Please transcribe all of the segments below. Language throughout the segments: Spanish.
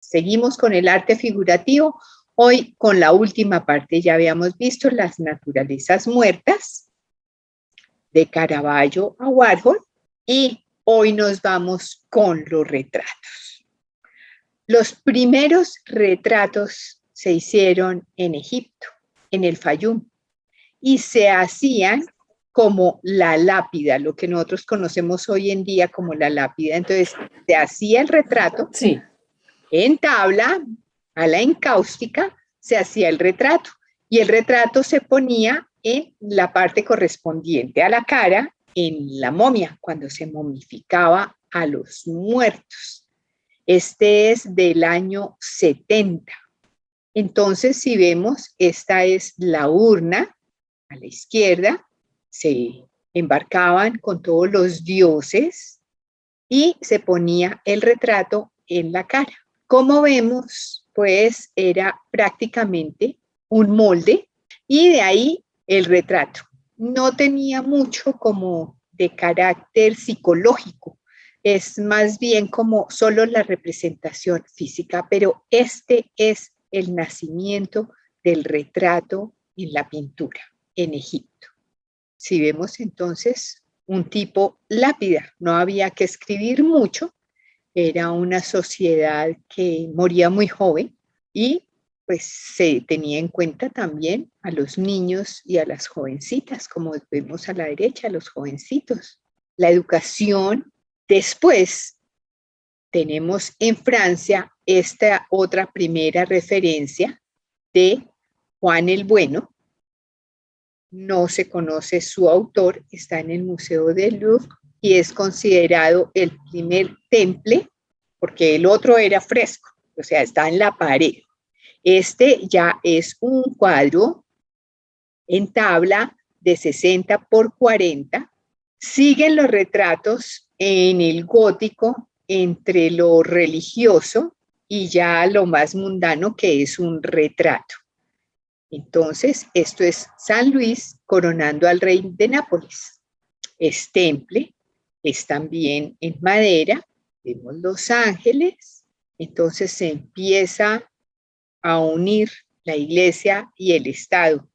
Seguimos con el arte figurativo, hoy con la última parte. Ya habíamos visto las naturalezas muertas, de Caravaggio a Warhol, y hoy nos vamos con los retratos. Los primeros retratos se hicieron en Egipto, en el Fayum, y se hacían como la lápida, lo que nosotros conocemos hoy en día como la lápida. Entonces, se hacía el retrato en tabla, a la encáustica, se hacía el retrato, y el retrato se ponía en la parte correspondiente a la cara, en la momia, cuando se momificaba a los muertos. Este es del año 70. Entonces, si vemos, esta es la urna, a la izquierda, se embarcaban con todos los dioses y se ponía el retrato en la cara. Como vemos, pues era prácticamente un molde y de ahí el retrato. No tenía mucho como de carácter psicológico, es más bien como solo la representación física, pero este es el nacimiento del retrato en la pintura en Egipto. Si vemos entonces un tipo lápida, no había que escribir mucho, era una sociedad que moría muy joven y pues se tenía en cuenta también a los niños y a las jovencitas, como vemos a la derecha, los jovencitos. La educación, después tenemos en Francia esta otra primera referencia de Juan el Bueno. No se conoce su autor, está en el Museo del Louvre y es considerado el primer temple, porque el otro era fresco, o sea, está en la pared. Este ya es un cuadro en tabla de 60 por 40. Siguen los retratos en el gótico entre lo religioso y ya lo más mundano, que es un retrato. Entonces, esto es San Luis coronando al rey de Nápoles. Es temple, es también en madera, vemos los ángeles, entonces se empieza a unir la iglesia y el Estado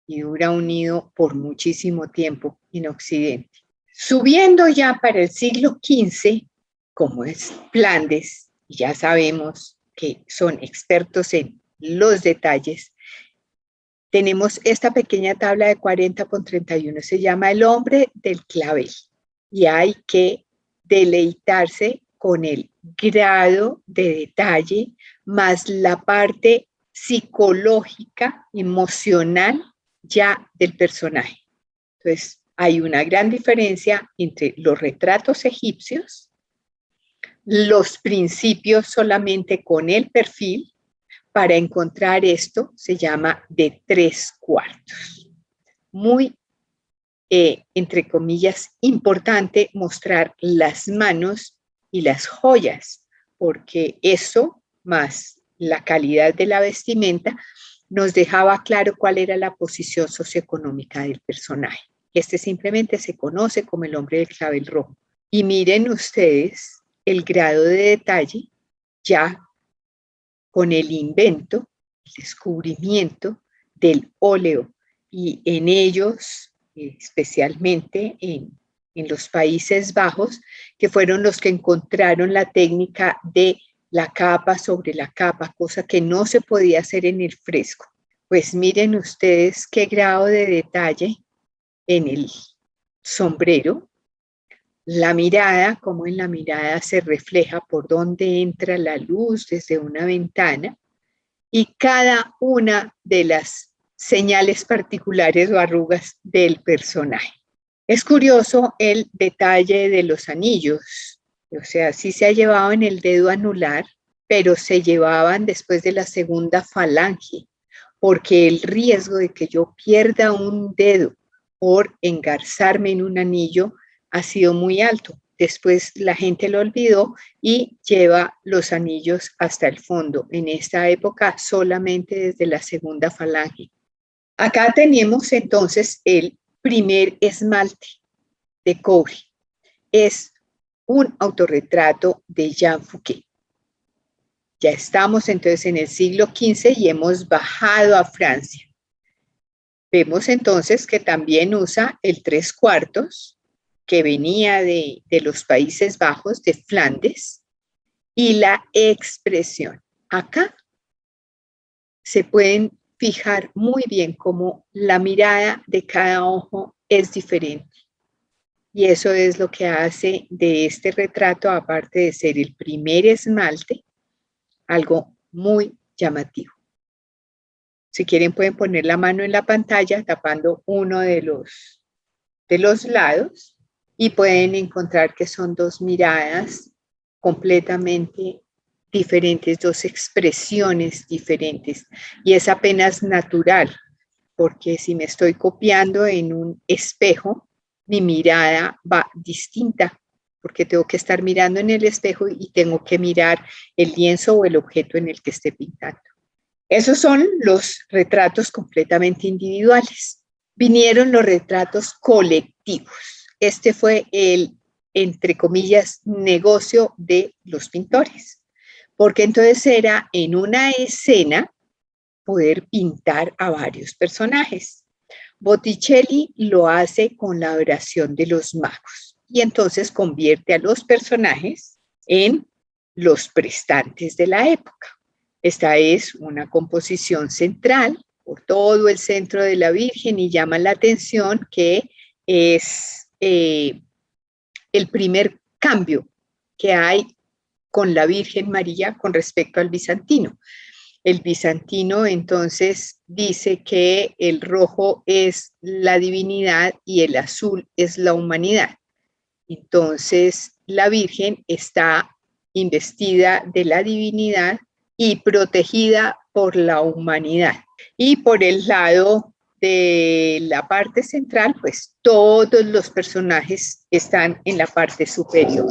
y dura unido por muchísimo tiempo en Occidente. Subiendo ya para el siglo XV, como es Flandes, y ya sabemos que son expertos en los detalles, tenemos esta pequeña tabla de 40 por 31, se llama El hombre del clavel, y hay que deleitarse con el grado de detalle, más la parte psicológica, emocional ya del personaje. Entonces, hay una gran diferencia entre los retratos egipcios, los principios solamente con el perfil. Para encontrar esto se llama de 3/4. Muy, entre comillas, importante mostrar las manos y las joyas, porque eso, más la calidad de la vestimenta, nos dejaba claro cuál era la posición socioeconómica del personaje. Este simplemente se conoce como el hombre del clavel rojo. Y miren ustedes el grado de detalle ya con el invento, el descubrimiento del óleo, y en ellos, especialmente en los Países Bajos, que fueron los que encontraron la técnica de la capa sobre la capa, cosa que no se podía hacer en el fresco. Pues miren ustedes qué grado de detalle en el sombrero, la mirada, como en la mirada se refleja por dónde entra la luz desde una ventana, y cada una de las señales particulares o arrugas del personaje. Es curioso el detalle de los anillos, o sea, sí se ha llevado en el dedo anular, pero se llevaban después de la segunda falange, porque el riesgo de que yo pierda un dedo por engarzarme en un anillo ha sido muy alto. Después la gente lo olvidó y lleva los anillos hasta el fondo. En esta época solamente desde la segunda falange. Acá tenemos entonces el primer esmalte de cobre. Es un autorretrato de Jean Fouquet. Ya estamos entonces en el siglo XV y hemos bajado a Francia. Vemos entonces que también usa el 3/4, que venía de los Países Bajos, de Flandes, y la expresión. Acá se pueden fijar muy bien cómo la mirada de cada ojo es diferente. Y eso es lo que hace de este retrato, aparte de ser el primer esmalte, algo muy llamativo. Si quieren pueden poner la mano en la pantalla tapando uno de los lados y pueden encontrar que son dos miradas completamente diferentes, dos expresiones diferentes. Y es apenas natural, porque si me estoy copiando en un espejo, mi mirada va distinta, porque tengo que estar mirando en el espejo y tengo que mirar el lienzo o el objeto en el que esté pintando. Esos son los retratos completamente individuales. Vinieron los retratos colectivos. Este fue el, entre comillas, negocio de los pintores, porque entonces era en una escena poder pintar a varios personajes. Botticelli lo hace con la oración de los magos y entonces convierte a los personajes en los prestantes de la época. Esta es una composición central por todo el centro de la Virgen y llama la atención que es el primer cambio que hay con la Virgen María con respecto al bizantino. El bizantino entonces dice que el rojo es la divinidad y el azul es la humanidad. Entonces la Virgen está investida de la divinidad y protegida por la humanidad. Y por el lado de la parte central, pues todos los personajes están en la parte superior.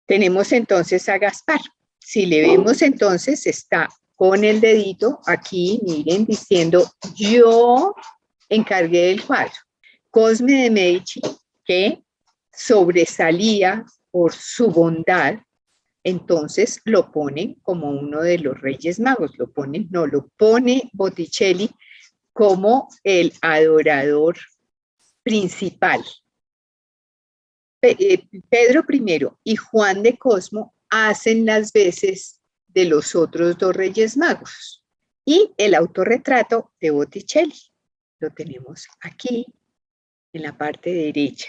Tenemos entonces a Gaspar. Si le vemos entonces está con el dedito aquí, miren, diciendo yo encargué del cuadro. Cosme de Medici, que sobresalía por su bondad, entonces lo ponen como uno de los Reyes Magos, lo pone Botticelli como el adorador principal. Pedro I y Juan de Cosmo hacen las veces de los otros dos Reyes Magos. Y el autorretrato de Botticelli lo tenemos aquí en la parte derecha.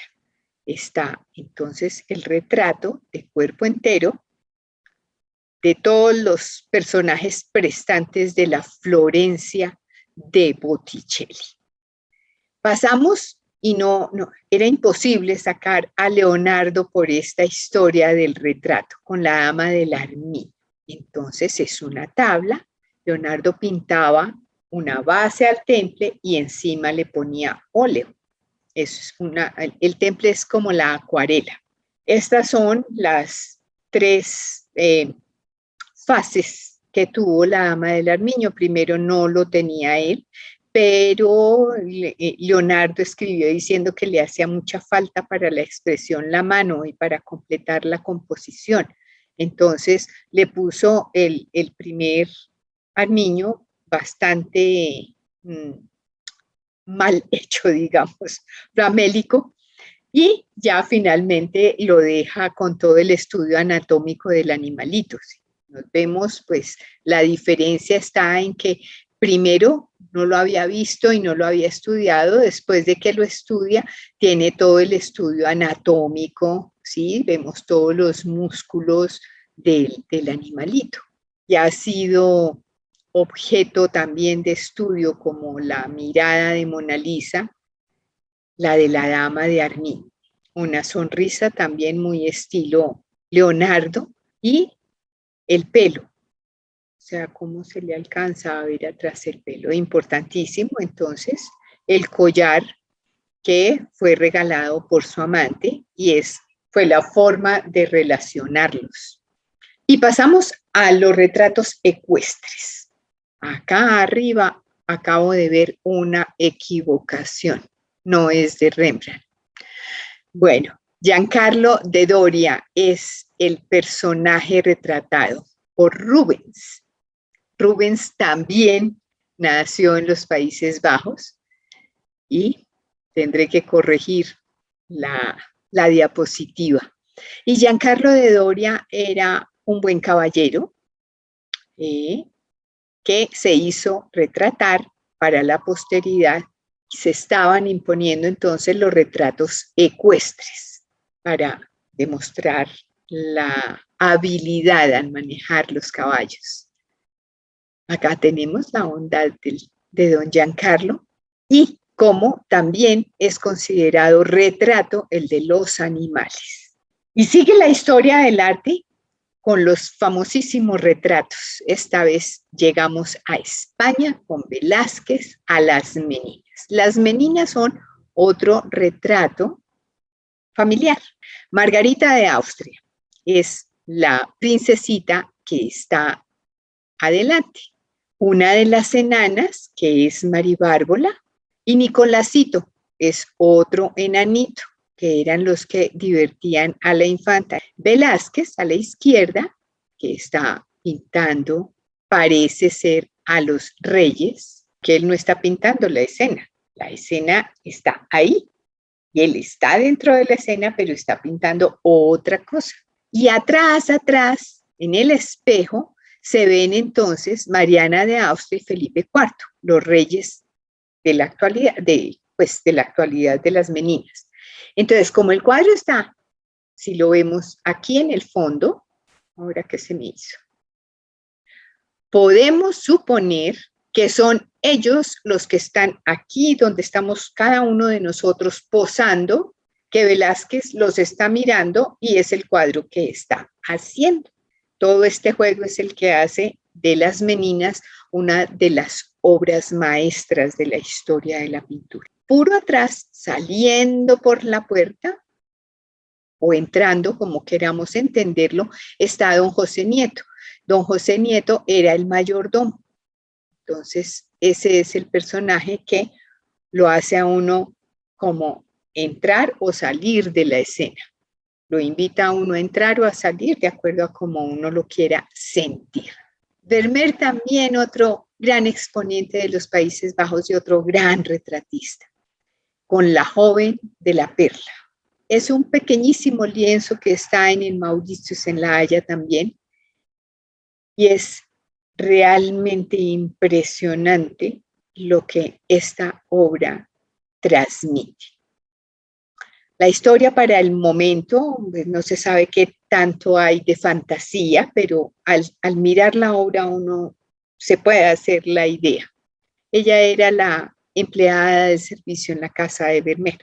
Está entonces el retrato de cuerpo entero de todos los personajes prestantes de la Florencia de Botticelli. Pasamos y no, era imposible sacar a Leonardo por esta historia del retrato con la dama del Armiño. Entonces es una tabla, Leonardo pintaba una base al temple y encima le ponía óleo. El temple es como la acuarela. Estas son las tres fases que tuvo la dama del Armiño. Primero no lo tenía él, pero Leonardo escribió diciendo que le hacía mucha falta para la expresión la mano y para completar la composición. Entonces le puso el primer Armiño bastante mal hecho, digamos, famélico, y ya finalmente lo deja con todo el estudio anatómico del animalito. Nos vemos, pues la diferencia está en que primero no lo había visto y no lo había estudiado, después de que lo estudia, tiene todo el estudio anatómico, ¿sí? Vemos todos los músculos del animalito. Ya ha sido objeto también de estudio como la mirada de Mona Lisa, la de la dama de Armiño. Una sonrisa también muy estilo Leonardo y el pelo. O sea, cómo se le alcanza a ver atrás el pelo. Importantísimo, entonces, el collar que fue regalado por su amante y fue la forma de relacionarlos. Y pasamos a los retratos ecuestres. Acá arriba acabo de ver una equivocación. No es de Rembrandt. Bueno, Giancarlo de Doria es el personaje retratado. por Rubens. Rubens también nació en los Países Bajos y tendré que corregir la diapositiva. Y Giancarlo de Doria era un buen caballero que se hizo retratar para la posteridad. Se estaban imponiendo entonces los retratos ecuestres para demostrar la habilidad al manejar los caballos. Acá tenemos la bondad de don Giancarlo y cómo también es considerado retrato el de los animales. Y sigue la historia del arte con los famosísimos retratos. Esta vez llegamos a España con Velázquez, a las Meninas. Las Meninas son otro retrato familiar. Margarita de Austria es la princesita que está adelante. Una de las enanas, que es Maribárbola, y Nicolásito es otro enanito, que eran los que divertían a la infanta. Velázquez, a la izquierda, que está pintando, parece ser a los reyes, que él no está pintando la escena está ahí, y él está dentro de la escena, pero está pintando otra cosa. Y atrás, en el espejo, se ven entonces Mariana de Austria y Felipe IV, los reyes de la actualidad, de la actualidad de las Meninas. Entonces, como el cuadro está, si lo vemos aquí en el fondo, ahora que se me hizo, podemos suponer que son ellos los que están aquí donde estamos cada uno de nosotros posando, que Velázquez los está mirando y es el cuadro que está haciendo. Todo este juego es el que hace de las Meninas una de las obras maestras de la historia de la pintura. Puro atrás, saliendo por la puerta o entrando, como queramos entenderlo, está don José Nieto. Don José Nieto era el mayordomo. Entonces, ese es el personaje que lo hace a uno como entrar o salir de la escena. Lo invita a uno a entrar o a salir de acuerdo a cómo uno lo quiera sentir. Vermeer también otro gran exponente de los Países Bajos y otro gran retratista, con La joven de la perla. Es un pequeñísimo lienzo que está en el Mauritius en La Haya también y es realmente impresionante lo que esta obra transmite. La historia para el momento, pues no se sabe qué tanto hay de fantasía, pero al mirar la obra uno se puede hacer la idea. Ella era la empleada de servicio en la casa de Vermeer.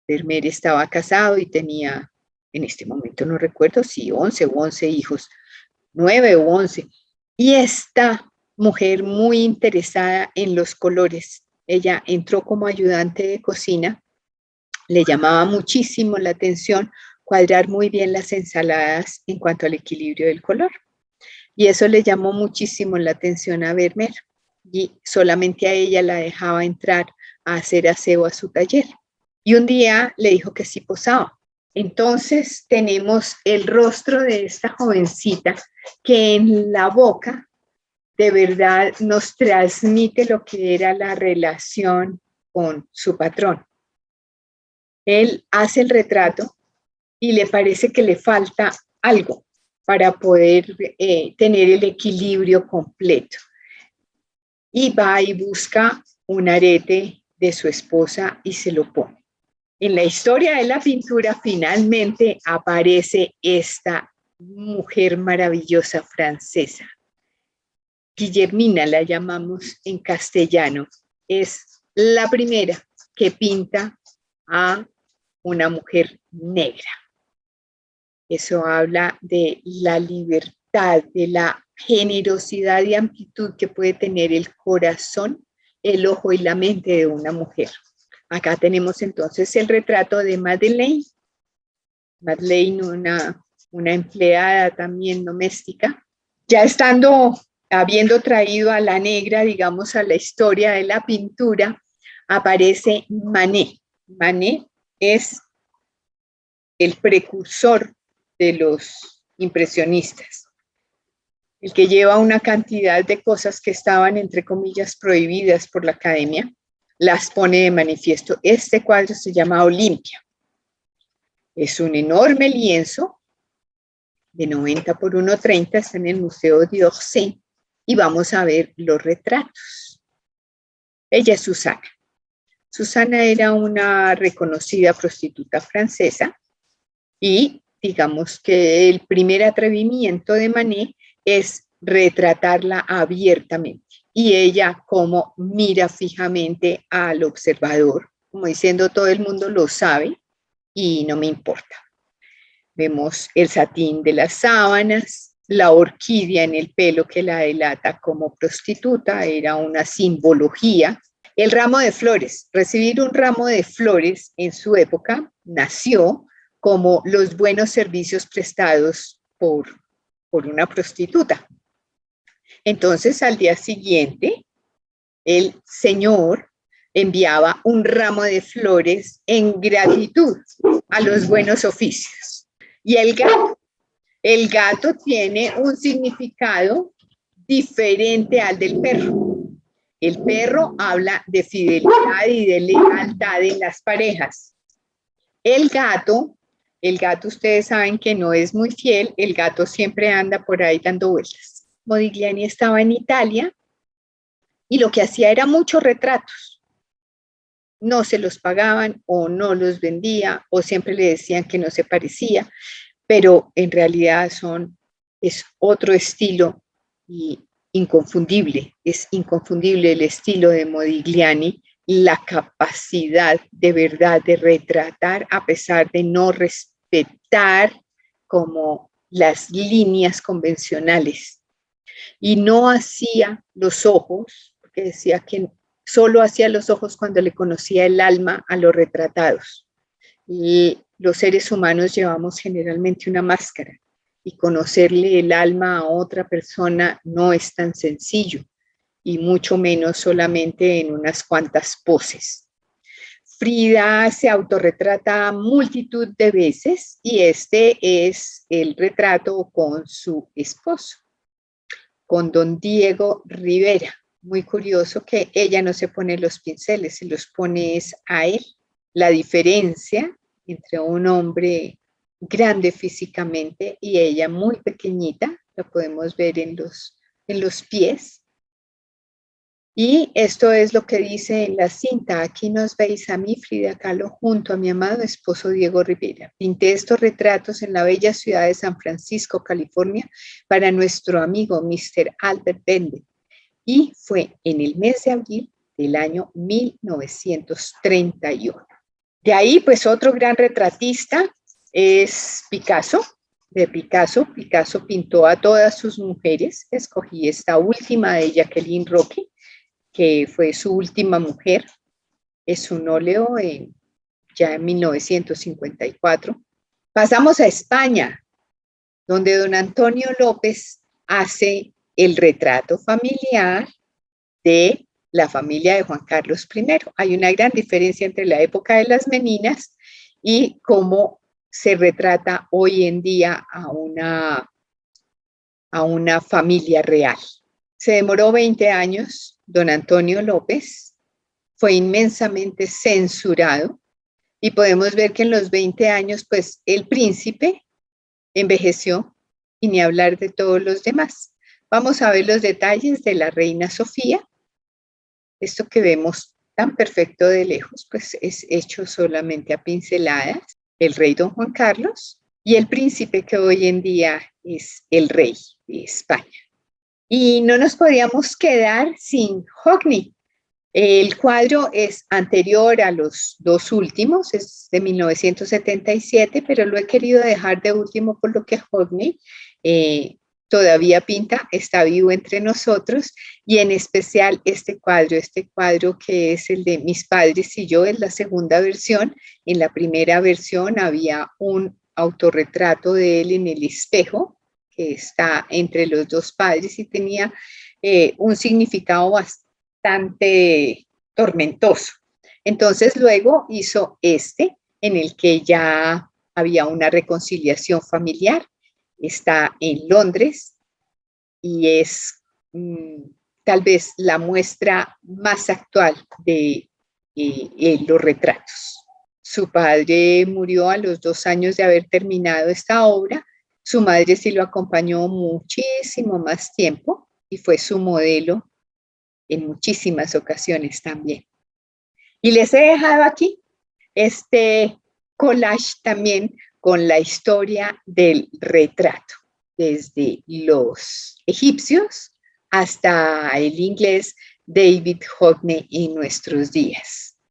Vermeer estaba casado y tenía, en este momento no recuerdo si 11 u 11 hijos, 9 u 11. Y esta mujer muy interesada en los colores, ella entró como ayudante de cocina. Le llamaba muchísimo la atención cuadrar muy bien las ensaladas en cuanto al equilibrio del color. Y eso le llamó muchísimo la atención a Vermeer. Y solamente a ella la dejaba entrar a hacer aseo a su taller. Y un día le dijo que sí posaba. Entonces tenemos el rostro de esta jovencita que en la boca de verdad nos transmite lo que era la relación con su patrón. Él hace el retrato y le parece que le falta algo para poder tener el equilibrio completo. Y va y busca un arete de su esposa y se lo pone. En la historia de la pintura finalmente aparece esta mujer maravillosa francesa. Guillermina la llamamos en castellano. Es la primera que pinta a una mujer negra. Eso habla de la libertad, de la generosidad y amplitud que puede tener el corazón, el ojo y la mente de una mujer. Acá tenemos entonces el retrato de Madeleine. Madeleine, una empleada también doméstica. Ya habiendo traído a la negra, digamos, a la historia de la pintura, aparece Manet. Manet es el precursor de los impresionistas. el que lleva una cantidad de cosas que estaban, entre comillas, prohibidas por la academia, las pone de manifiesto. Este cuadro se llama Olimpia. Es un enorme lienzo de 90 por 1,30, está en el Museo d'Orsay, y vamos a ver los retratos. Ella es Susana. Susana era una reconocida prostituta francesa y digamos que el primer atrevimiento de Manet es retratarla abiertamente y ella como mira fijamente al observador, como diciendo todo el mundo lo sabe y no me importa. Vemos el satín de las sábanas, la orquídea en el pelo que la delata como prostituta, era una simbología. El ramo de flores, recibir un ramo de flores en su época nació como los buenos servicios prestados por una prostituta. Entonces, al día siguiente, el señor enviaba un ramo de flores en gratitud a los buenos oficios. Y el gato tiene un significado diferente al del perro. El perro habla de fidelidad y de lealtad en las parejas. El gato ustedes saben que no es muy fiel, el gato siempre anda por ahí dando vueltas. Modigliani estaba en Italia y lo que hacía era muchos retratos. No se los pagaban o no los vendía o siempre le decían que no se parecía, pero en realidad es otro estilo y inconfundible. Es inconfundible el estilo de Modigliani, la capacidad de verdad de retratar a pesar de no respetar como las líneas convencionales. Y no hacía los ojos, porque decía que solo hacía los ojos cuando le conocía el alma a los retratados. Y los seres humanos llevamos generalmente una máscara y conocerle el alma a otra persona no es tan sencillo y mucho menos solamente en unas cuantas poses. Frida se autorretrata multitud de veces y este es el retrato con su esposo, con don Diego Rivera. Muy curioso que ella no se pone los pinceles, se los pone a él. La diferencia entre un hombre grande físicamente y ella muy pequeñita, lo podemos ver en los pies. Y esto es lo que dice en la cinta. Aquí nos veis a mí, Frida Kahlo, junto a mi amado esposo Diego Rivera. Pinté estos retratos en la bella ciudad de San Francisco, California, para nuestro amigo Mr. Albert Bender. Y fue en el mes de abril del año 1931. De ahí, pues, otro gran retratista es Picasso. De Picasso pintó a todas sus mujeres. Escogí esta última de Jacqueline Roque, que fue su última mujer. Es un óleo ya en 1954. Pasamos a España, donde don Antonio López hace el retrato familiar de la familia de Juan Carlos I. Hay una gran diferencia entre la época de las meninas y cómo se retrata hoy en día a una familia real. Se demoró 20 años, don Antonio López, fue inmensamente censurado y podemos ver que en los 20 años, pues, el príncipe envejeció y ni hablar de todos los demás. Vamos a ver los detalles de la reina Sofía. Esto que vemos tan perfecto de lejos, pues es hecho solamente a pinceladas. El rey don Juan Carlos y el príncipe que hoy en día es el rey de España. Y no nos podíamos quedar sin Hockney. El cuadro es anterior a los dos últimos, es de 1977, pero lo he querido dejar de último por lo que Hockney todavía pinta, está vivo entre nosotros, y en especial este cuadro que es el de Mis padres y yo, es la segunda versión. En la primera versión había un autorretrato de él en el espejo, que está entre los dos padres y tenía un significado bastante tormentoso. Entonces luego hizo en el que ya había una reconciliación familiar. Está en Londres y es tal vez la muestra más actual de los retratos. Su padre murió a los 2 años de haber terminado esta obra. Su madre sí lo acompañó muchísimo más tiempo y fue su modelo en muchísimas ocasiones también. Y les he dejado aquí este collage también con la historia del retrato, desde los egipcios hasta el inglés David Hockney en nuestros días.